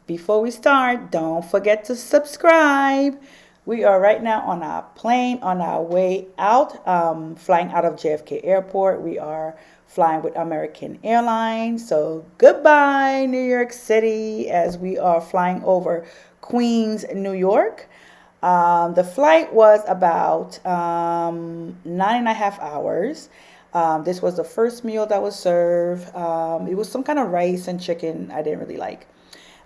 Before we start, don't forget to subscribe. We are right now on our plane on our way out, flying out of JFK Airport. We are flying with American Airlines. So goodbye, New York City, as we are flying over Queens, New York. The flight was about 9.5 hours. This was the first meal that was served. It was some kind of rice and chicken I didn't really like.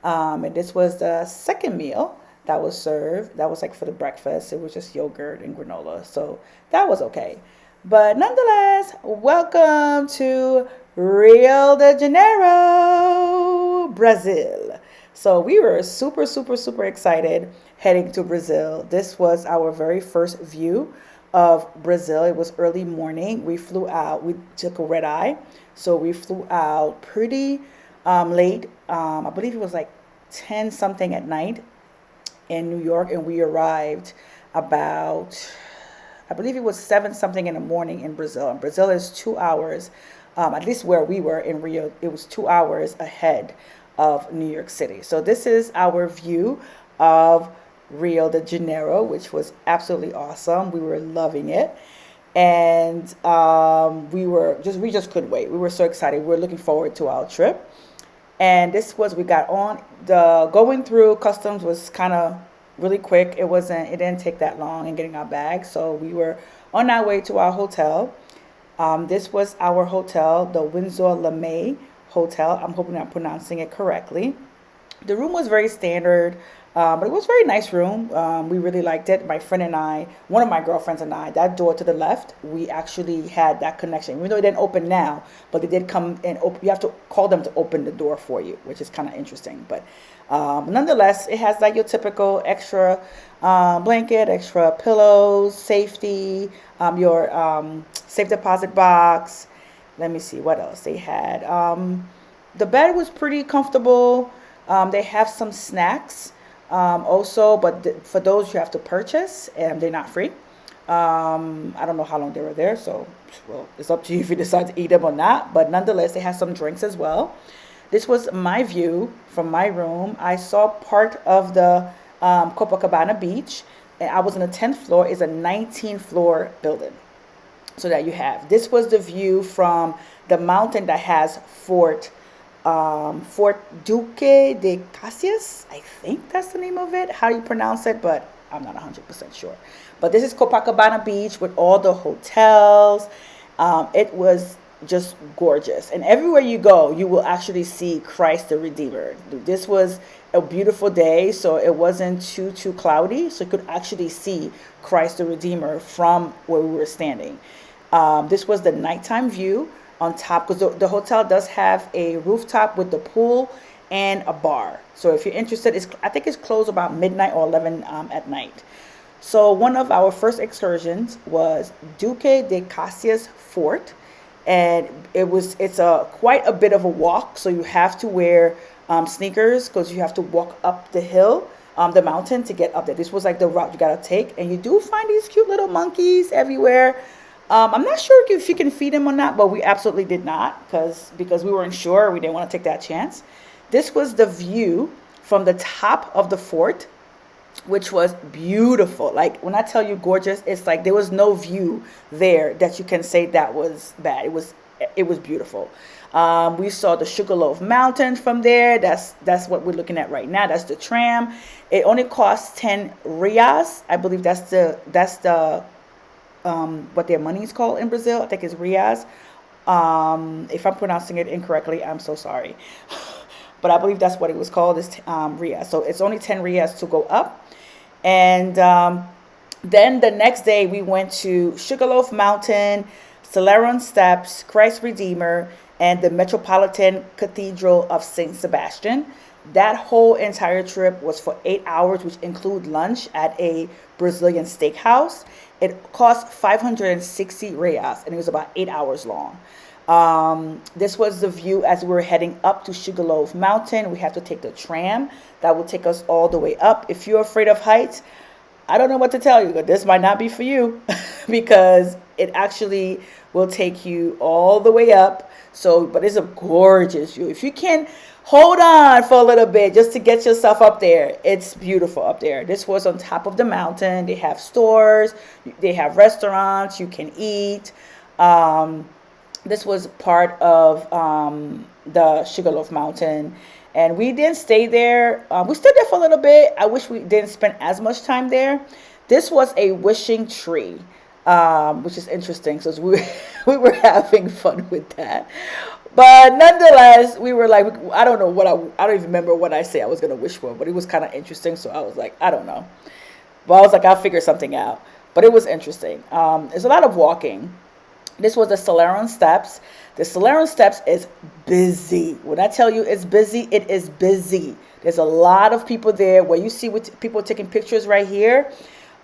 And this was the second meal that was served. That was like for the breakfast. It was just yogurt and granola. So that was okay. But nonetheless, welcome to Rio de Janeiro, Brazil. So we were super, super, super excited heading to Brazil. This was our very first view of Brazil. It was early morning. We flew out. We took a red eye. So we flew out pretty late. I believe it was like 10 something at night in New York, and we arrived about, I believe it was 7 something in the morning in Brazil. And Brazil is 2 hours, at least where we were in Rio, it was 2 hours ahead of New York City. So this is our view of Rio de Janeiro, which was absolutely awesome. We were loving it. And we just couldn't wait. We were so excited. We were looking forward to our trip. And we got on the going through customs was kind of really quick. It didn't take that long in getting our bags. So we were on our way to our hotel. This was our hotel, the Windsor LeMay Hotel. I'm hoping I'm pronouncing it correctly. The room was very standard, but it was a very nice room. We really liked it. My friend and I, one of my girlfriends and I, that door to the left, we actually had that connection. Even though it didn't open now, but they did come and open. You have to call them to open the door for you, which is kind of interesting. But nonetheless, it has like your typical extra blanket, extra pillows, safety, your safe deposit box. Let me see what else they had. The bed was pretty comfortable. They have some snacks also, but for those you have to purchase, and they're not free. I don't know how long they were there, so well, it's up to you if you decide to eat them or not. But nonetheless, they have some drinks as well. This was my view from my room. I saw part of the Copacabana beach, and I was on the 10th floor. It's a 19th floor building. So that you have. This was the view from the mountain that has Fort Duque de Caxias. I think that's the name of it. How do you pronounce it? But I'm not 100% sure. But this is Copacabana Beach with all the hotels. It was just gorgeous. And everywhere you go, you will actually see Christ the Redeemer. This was a beautiful day, so it wasn't too cloudy. So you could actually see Christ the Redeemer from where we were standing. This was the nighttime view on top, because the hotel does have a rooftop with the pool and a bar. So if you're interested, I think it's closed about midnight or 11 at night. So one of our first excursions was Duque de Caxias Fort, and it's quite a bit of a walk. So you have to wear sneakers because you have to walk up the hill, the mountain to get up there. This was like the route you gotta take, and you do find these cute little monkeys everywhere. I'm not sure if you can feed them or not, but we absolutely did not because we weren't sure. We didn't want to take that chance. This was the view from the top of the fort, which was beautiful. Like when I tell you gorgeous, it's like there was no view there that you can say that was bad. It was beautiful. We saw the Sugarloaf Mountains from there. That's what we're looking at right now. That's the tram. It only costs 10 reais. I believe that's the what their money is called in Brazil. I think it's reais. If I'm pronouncing it incorrectly, I'm so sorry. But I believe that's what it was called, is reais. So it's only 10 reais to go up. And then the next day we went to Sugarloaf Mountain, Selaron Steps, Christ Redeemer, and the Metropolitan Cathedral of St. Sebastian. That whole entire trip was for 8 hours, which include lunch at a Brazilian steakhouse. It cost 560 reais, and it was about 8 hours long. This was the view as we were heading up to Sugarloaf Mountain. We have to take the tram that will take us all the way up. If you're afraid of heights, I don't know what to tell you, but this might not be for you because it actually will take you all the way up. So, but it's a gorgeous view. If you can, Hold on for a little bit just to get yourself up there. It's beautiful up there. This was on top of the mountain. They have stores, they have restaurants, you can eat. Um, this was part of the Sugarloaf Mountain. And we didn't stay there. We stayed there for a little bit. I wish we didn't spend as much time there. This was a wishing tree, which is interesting. So we, we were having fun with that. But nonetheless, we were like, I don't know what I don't even remember what I said I was going to wish for, but it was kind of interesting. So I was like, I don't know. But I was like, I'll figure something out. But it was interesting. There's a lot of walking. This was the Selaron Steps. The Selaron Steps is busy. When I tell you it's busy, it is busy. There's a lot of people there. Where you see with people taking pictures right here,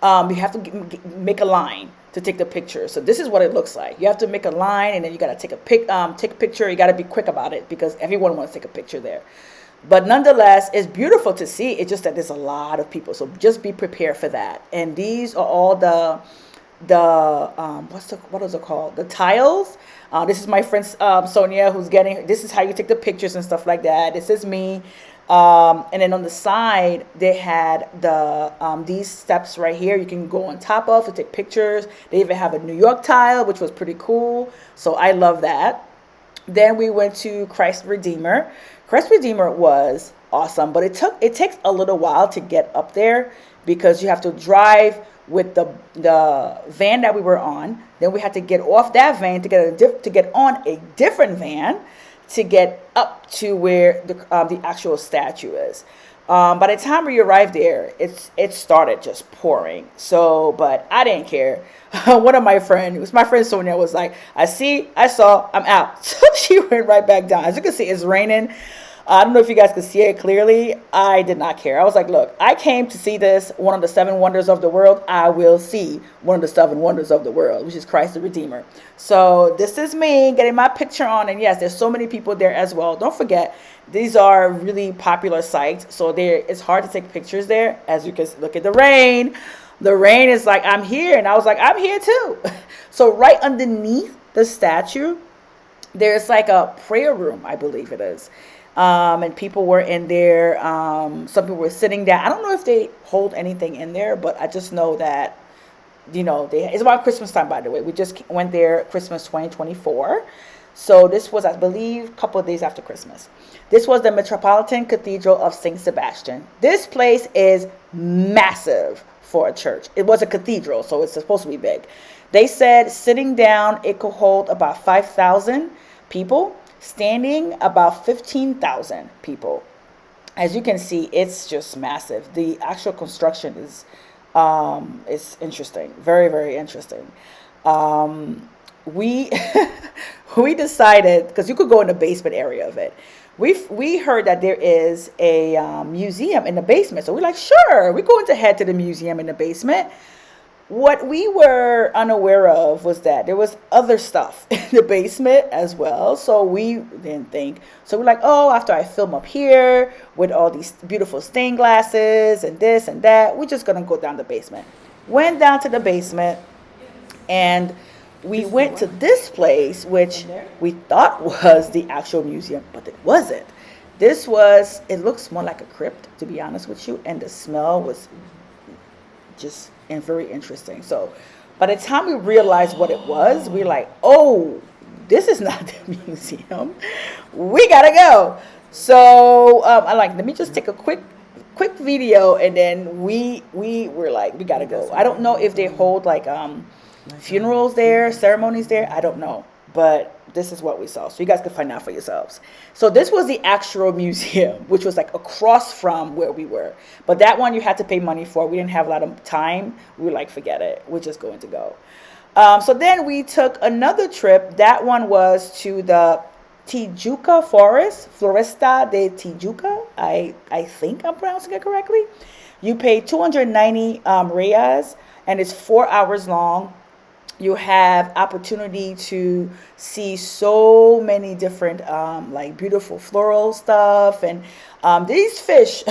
you have to make a line to take the picture. So this is what it looks like. You have to make a line, and then you got to take a picture. You got to be quick about it because everyone wants to take a picture there. But nonetheless, it's beautiful to see. It's just that there's a lot of people. So just be prepared for that. And these are all what is it called? The tiles. This is my friend Sonia, who's getting. This is how you take the pictures and stuff like that. This is me. And then on the side, they had these steps right here. You can go on top of to take pictures. They even have a New York tile, which was pretty cool. So I love that. Then we went to Christ Redeemer. Christ Redeemer was awesome, but it takes a little while to get up there because you have to drive with the van that we were on. Then we had to get off that van to get on a different van to get up to where the actual statue is. By the time we arrived there, it started just pouring. So, but I didn't care. One of my friends, it was my friend Sonia, was like, I saw, I'm out. So she went right back down. As you can see, it's raining. I don't know if you guys can see it clearly. I did not care. I was like, look, I came to see this, one of the 7 wonders of the world. I will see one of the 7 wonders of the world, which is Christ the Redeemer. So this is me getting my picture on. And yes, there's so many people there as well. Don't forget, these are really popular sites. So it's hard to take pictures there. As you can look at the rain. The rain is like, I'm here. And I was like, I'm here too. So right underneath the statue, there's like a prayer room, I believe it is. And people were in there. Some people were sitting there. I don't know if they hold anything in there, but I just know that, it's about Christmas time, by the way. We just went there Christmas 2024. So this was, I believe, a couple of days after Christmas. This was the Metropolitan Cathedral of St. Sebastian. This place is massive for a church. It was a cathedral, so it's supposed to be big. They said sitting down, it could hold about 5,000 people. Standing, about 15,000 people. As you can see, it's just massive. The actual construction is interesting, very, very interesting. We we decided, because you could go in the basement area of it. We heard that there is a museum in the basement, so we're like, sure, we're going to head to the museum in the basement. What we were unaware of was that there was other stuff in the basement as well. So we didn't think. So we're like, oh, after I film up here with all these beautiful stained glasses and this and that, we're just going to go down the basement. Went down to the basement and we went to this place, which we thought was the actual museum, but it wasn't. It looks more like a crypt, to be honest with you. And the smell was just very interesting. So by the time we realized what it was, we're like, oh, this is not the museum. We gotta go. So let me just take a quick video, and then we were like, we gotta go. I don't know if they hold like funerals there, ceremonies there. I don't know, but this is what we saw, so you guys can find out for yourselves. So this was the actual museum, which was like across from where we were, but that one you had to pay money for. We didn't have a lot of time. We were like, forget it, we're just going to go. So then we took another trip. That one was to the Tijuca forest, Floresta de Tijuca. I think I'm pronouncing it correctly. You pay 290 reais, and it's 4 hours long. You have opportunity to see so many different like beautiful floral stuff, and these fish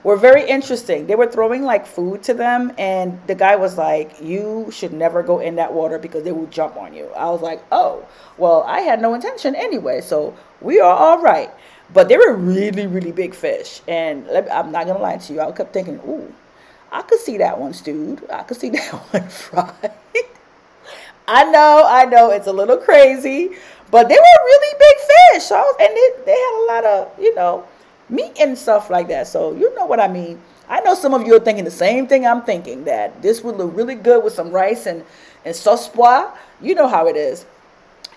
were very interesting. They were throwing like food to them, and the guy was like, you should never go in that water because they will jump on you. I was like, oh, well, I had no intention anyway, so we are all right. but they were really, really big fish. And I'm not gonna lie to you, I kept thinking, ooh, I could see that one stewed. I could see that one fried. I know, it's a little crazy, but they were really big fish. So and they had a lot of, meat and stuff like that. So you know what I mean. I know some of you are thinking the same thing I'm thinking, that this would look really good with some rice and sauce pois. You know how it is.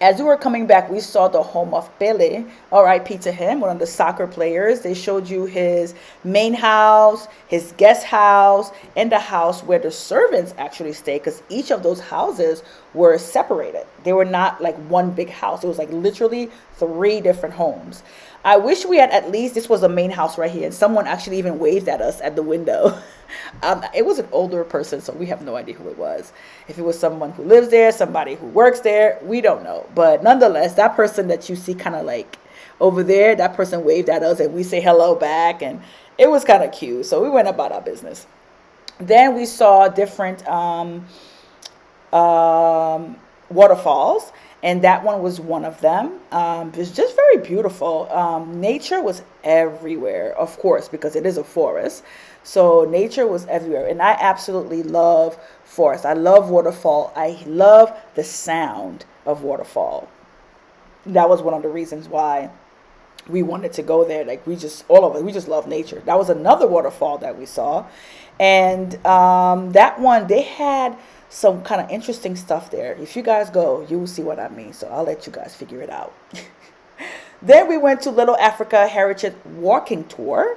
As we were coming back, we saw the home of Pele, R.I.P. to him, one of the soccer players. They showed you his main house, his guest house, and the house where the servants actually stay, because each of those houses were separated. They were not like one big house. It was like literally 3 different homes. I wish we had at least, this was the main house right here, and someone actually even waved at us at the window. It was an older person, so we have no idea who it was. If it was someone who lives there, somebody who works there, we don't know. But nonetheless, that person that you see kind of like over there, that person waved at us and we say hello back, and it was kind of cute. So we went about our business. Then we saw different waterfalls, and that one was one of them. It was just very beautiful. Nature was everywhere, of course, because it is a forest. So nature was everywhere, and I absolutely love forest. I love waterfall. I love the sound of waterfall. That was one of the reasons why we wanted to go there. Like all of us, we just love nature. That was another waterfall that we saw, and that one, they had some kind of interesting stuff there. If you guys go, you will see what I mean. So I'll let you guys figure it out. Then we went to Little Africa Heritage walking tour,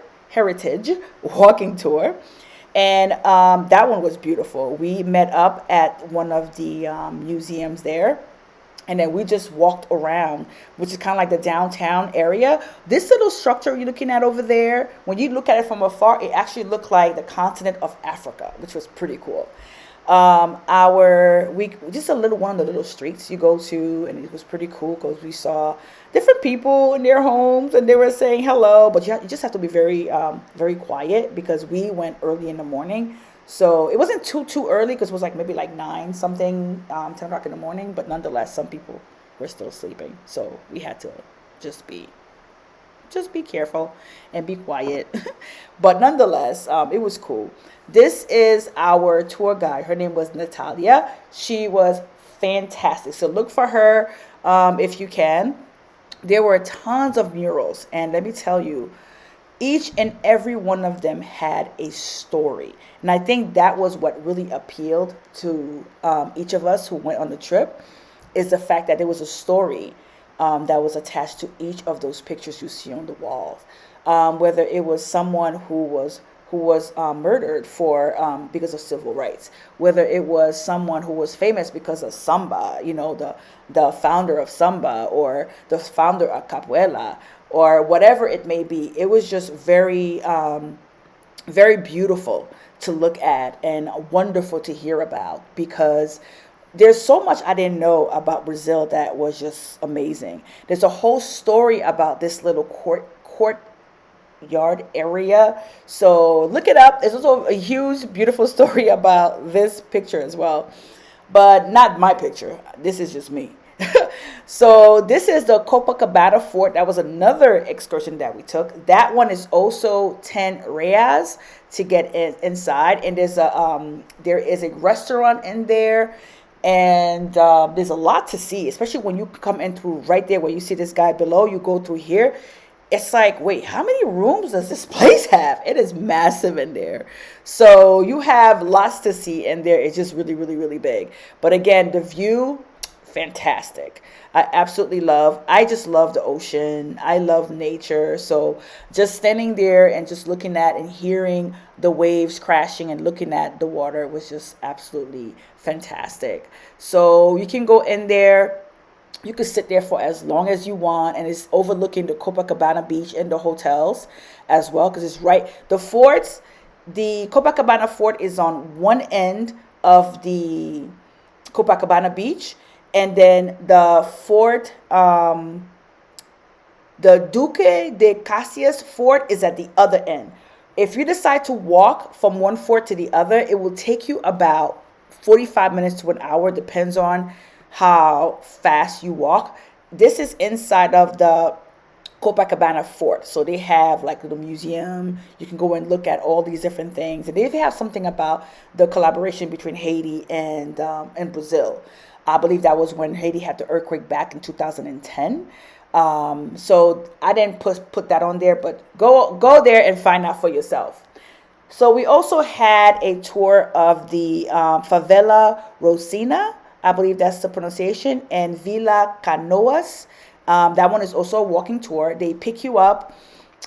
and that one was beautiful. We met up at one of the museums there, and then we just walked around, which is kind of like the downtown area. This little structure you're looking at over there, when you look at it from afar, it actually looked like the continent of Africa, which was pretty cool. We just a little one of the little streets you go to, and it was pretty cool because we saw different people in their homes, and they were saying hello, but you just have to be very very quiet, because we went early in the morning. So it wasn't too early, because it was like maybe like 9 something, 10 o'clock in the morning, but nonetheless some people were still sleeping, so we had to just be careful and be quiet. But nonetheless, it was cool. This is our tour guide. Her name was Nathalia. She was fantastic. So look for her if you can. There were tons of murals, and let me tell you, each and every one of them had a story. And I think that was what really appealed to each of us who went on the trip, is the fact that there was a story that was attached to each of those pictures you see on the walls. Whether it was someone who was murdered for because of civil rights, whether it was someone who was famous because of samba, the founder of samba, or the founder of capoeira, or whatever it may be. It was just very very beautiful to look at and wonderful to hear about, because there's so much I didn't know about Brazil that was just amazing. There's a whole story about this little courtyard area. So look it up. There's also a huge, beautiful story about this picture as well. But not my picture. This is just me. So this is the Copacabana Fort. That was another excursion that we took. That one is also 10 reais to get inside. And there is a restaurant in there. And there's a lot to see, especially when you come in through right there where you see this guy below. You go through here. It's like, wait, how many rooms does this place have? It is massive in there. So you have lots to see in there. It's just really, really, really big. But again, the view, fantastic. I just love the ocean. I love nature. So just standing there and just looking at and hearing the waves crashing and looking at the water was just absolutely fantastic. So you can go in there. You can sit there for as long as you want, and it's overlooking the Copacabana beach and the hotels as well, because it's right. The Copacabana Fort is on one end of the Copacabana beach, and then the fort, the Duque de Caxias Fort, is at the other end. If you decide to walk from one fort to the other, it will take you about 45 minutes to an hour, depends on how fast you walk. This is inside of the Copacabana fort. So they have like the museum. You can go and look at all these different things. And they have something about the collaboration between Haiti and Brazil. I believe that was when Haiti had the earthquake back in 2010. So I didn't put that on there, but go there and find out for yourself. So we also had a tour of the favela Rocinha, I believe that's the pronunciation, and Vila Canoas. That one is also a walking tour. They pick you up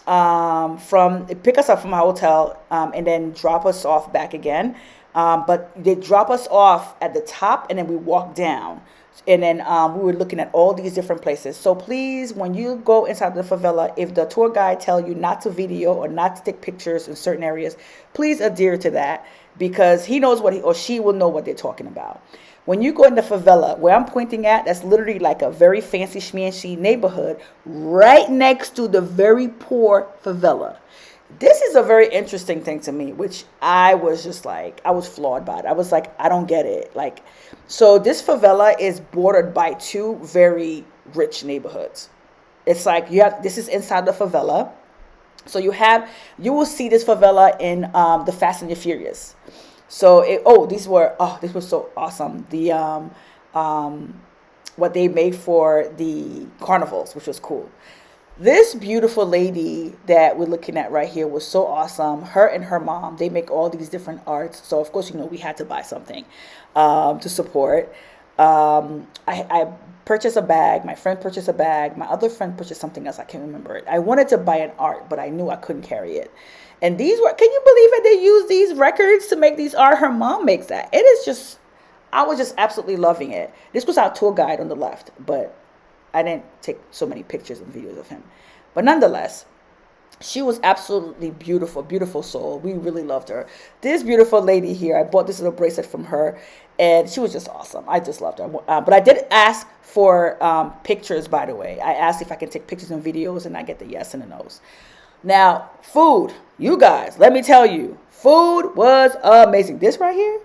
they pick us up from our hotel and then drop us off back again. But they drop us off at the top and then we walk down. And then we were looking at all these different places. So please, when you go inside the favela, if the tour guide tell you not to video or not to take pictures in certain areas, please adhere to that, because he knows what he or she will know what they're talking about. When you go in the favela, where I'm pointing at, that's literally like a very fancy schmancy neighborhood right next to the very poor favela. This is a very interesting thing to me, which I was just like, I was flawed by it. I was like, I don't get it. Like, so this favela is bordered by two very rich neighborhoods. It's like this is inside the favela. So you will see this favela in the Fast and the Furious. So this was so awesome. The what they made for the carnivals, which was cool. This beautiful lady that we're looking at right here was so awesome. Her and her mom, they make all these different arts. So of course, we had to buy something to support. I purchased a bag. My friend purchased a bag. My other friend purchased something else. I can't remember it. I wanted to buy an art, but I knew I couldn't carry it. And can you believe that they use these records to make these art? Her mom makes that. I was just absolutely loving it. This was our tour guide on the left, but I didn't take so many pictures and videos of him. But nonetheless, she was absolutely beautiful, beautiful soul. We really loved her. This beautiful lady here, I bought this little bracelet from her, and she was just awesome. I just loved her. But I did ask for pictures, by the way. I asked if I can take pictures and videos, and I get the yes and the no's. Now, food. You guys, let me tell you, food was amazing. This right here,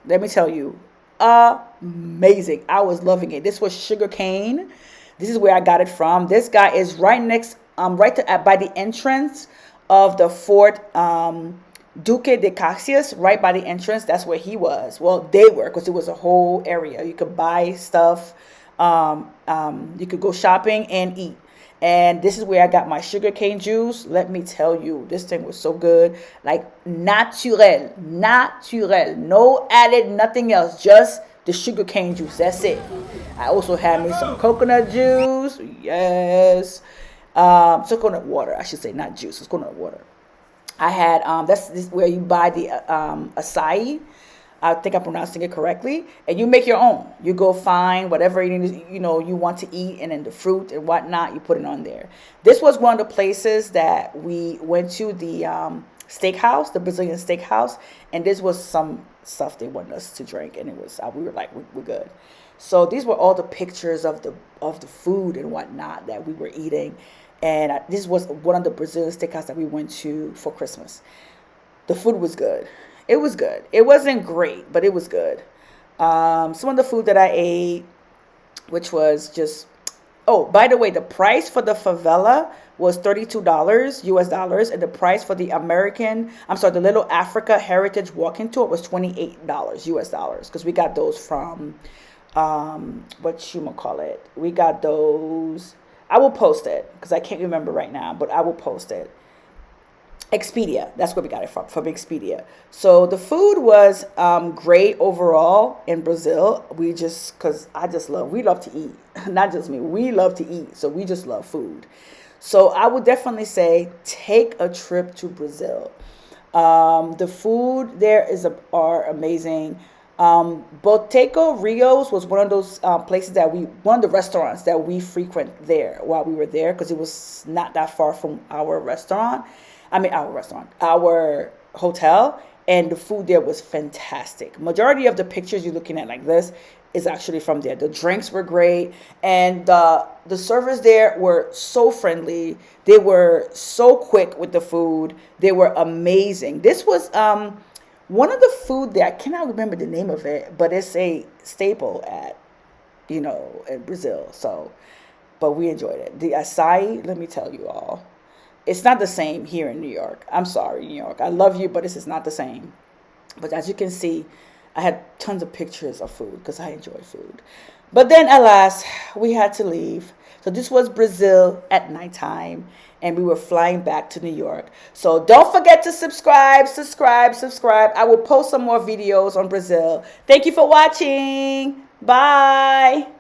let me tell you, amazing. I was loving it. This was sugar cane. This is where I got it from. This guy is right next, by the entrance of the Fort Duque de Caxias, right by the entrance. That's where he was. Well, they were, because it was a whole area. You could buy stuff. You could go shopping and eat. And this is where I got my sugarcane juice. Let me tell you, this thing was so good. Like natural. No added, nothing else. Just the sugarcane juice. That's it. I also had me some coconut juice. Yes. Coconut water, I should say, not juice. It's coconut water. I had, this is where you buy the acai. I think I'm pronouncing it correctly. And you make your own. You go find whatever you want to eat, and then the fruit and whatnot, you put it on there. This was one of the places that we went to, the steakhouse, the Brazilian steakhouse, and this was some stuff they wanted us to drink, and it was we were like, we're good. So these were all the pictures of the food and whatnot that we were eating, and this was one of the Brazilian steakhouse that we went to for Christmas. The food was good. It was good. It wasn't great, but it was good. Some of the food that I ate, which was just, by the way, the price for the favela was $32 US dollars, and the price for the the Little Africa Heritage Walking Tour was $28 US dollars, because we got those from, we got those, I will post it, because I can't remember right now, but I will post it. Expedia, that's where we got it from Expedia. So the food was great overall in Brazil. We love to eat. Not just me, we love to eat. So we just love food. So I would definitely say take a trip to Brazil. The food there are amazing. Boteco Rios was one of those places one of the restaurants that we frequent there while we were there, because it was not that far from our hotel, and the food there was fantastic. Majority of the pictures you're looking at like this is actually from there. The drinks were great, and the servers there were so friendly. They were so quick with the food. They were amazing. This was one of the food there. I cannot remember the name of it, but it's a staple in Brazil. So but we enjoyed it. The acai, let me tell you all, it's not the same here in New York. I'm sorry, New York. I love you, but this is not the same. But as you can see, I had tons of pictures of food because I enjoy food. But then, alas, we had to leave. So this was Brazil at nighttime, and we were flying back to New York. So don't forget to subscribe, subscribe, subscribe. I will post some more videos on Brazil. Thank you for watching. Bye.